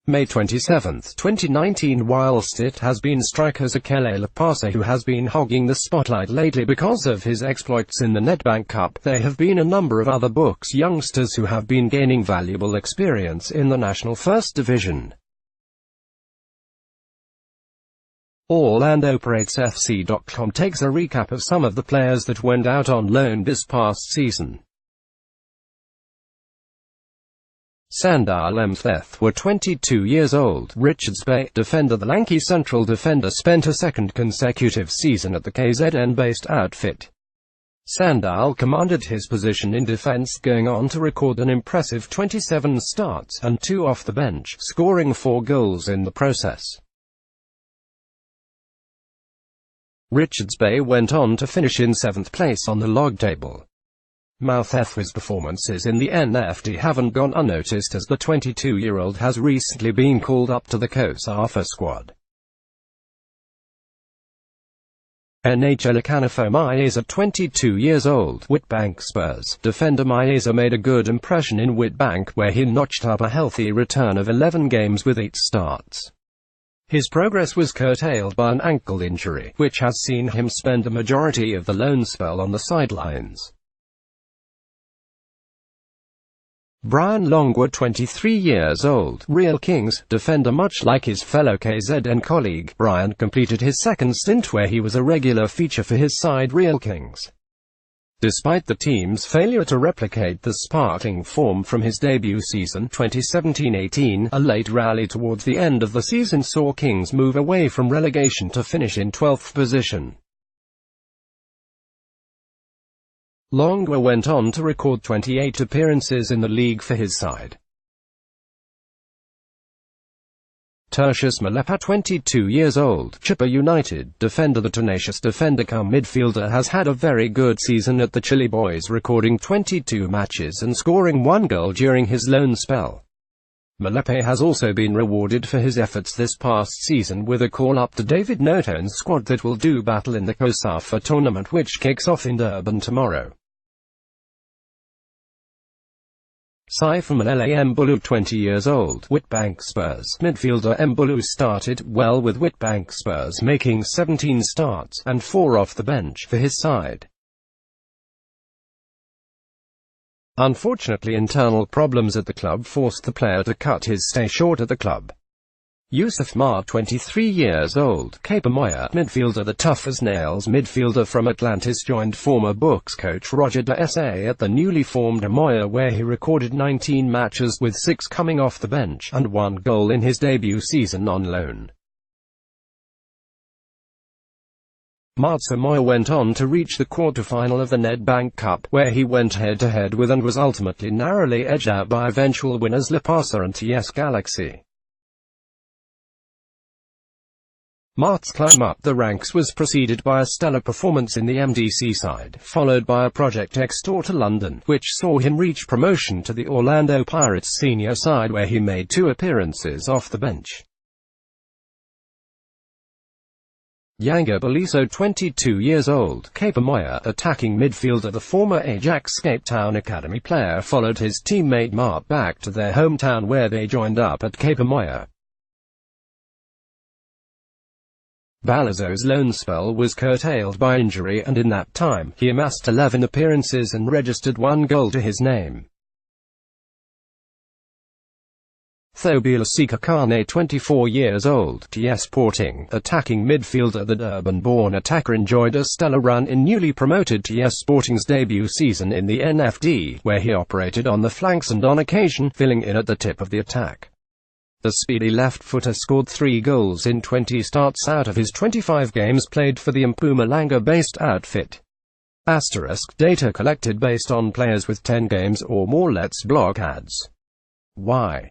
May 27, 2019. Whilst it has been striker Sekele Lapasa who has been hogging the spotlight lately because of his exploits in the Nedbank Cup, there have been a number of other Bucs youngsters who have been gaining valuable experience in the National First Division. OrlandoPiratesFC.com takes a recap of some of the players that went out on loan this past season. Sandal Mtheth were 22 years old. Richards Bay defender. The lanky central defender spent a second consecutive season at the KZN-based outfit. Sandal commanded his position in defense, going on to record an impressive 27 starts and 2 off the bench, scoring 4 goals in the process. Richards Bay went on to finish in 7th place on the log table. Mtheth's performances in the NFD haven't gone unnoticed, as the 22-year-old has recently been called up to the COSAFA squad. NHL Akanafo Maeza, 22 years old. Witbank Spurs defender Maeza made a good impression in Witbank, where he notched up a healthy return of 11 games with 8 starts. His progress was curtailed by an ankle injury, which has seen him spend the majority of the loan spell on the sidelines. Brian Longwood, 23 years old. Real Kings defender. Much like his fellow KZN colleague, Brian completed his second stint where he was a regular feature for his side Real Kings. Despite the team's failure to replicate the sparkling form from his debut season 2017-18, a late rally towards the end of the season saw Kings move away from relegation to finish in 12th position. Longwood went on to record 28 appearances in the league for his side. Tertius Malepa, 22 years old. Chippa United defender. The tenacious defender cum midfielder has had a very good season at the Chile Boys, recording 22 matches and scoring 1 goal during his loan spell. Malepe has also been rewarded for his efforts this past season with a call-up to David Notone's squad that will do battle in the COSAFA tournament, which kicks off in Durban tomorrow. Saiful Malele Mbulu, 20 years old. Witbank Spurs midfielder Mbulu started well with Witbank Spurs, making 17 starts and 4 off the bench for his side. Unfortunately, internal problems at the club forced the player to cut his stay short at the club. Yusuf Ma, 23 years old. Cape Moya midfielder. The tough-as-nails midfielder from Atlantis joined former Bucs coach Roger de Sa at the newly formed Moya, where he recorded 19 matches with 6 coming off the bench and 1 goal in his debut season on loan. Matsa Moya went on to reach the quarter-final of the Nedbank Cup, where he went head-to-head with and was ultimately narrowly edged out by eventual winners Lapasa and TS Galaxy. Mart's climb up the ranks was preceded by a stellar performance in the MDC side, followed by a Project X tour to London, which saw him reach promotion to the Orlando Pirates senior side, where he made 2 appearances off the bench. Yanga Beliso, 22 years old. Cape Moya attacking midfielder. The former Ajax Cape Town Academy player followed his teammate Mart back to their hometown, where they joined up at Cape Moya. Balazo's loan spell was curtailed by injury, and in that time, he amassed 11 appearances and registered 1 goal to his name. Thobila Sikakane, 24 years old. TS Sporting attacking midfielder. The Durban-born attacker enjoyed a stellar run in newly promoted TS Sporting's debut season in the NFD, where he operated on the flanks and on occasion, filling in at the tip of the attack. The speedy left-footer scored 3 goals in 20 starts out of his 25 games played for the Mpumalanga-based outfit. Data collected based on players with 10 games or more. Let's block ads. Why?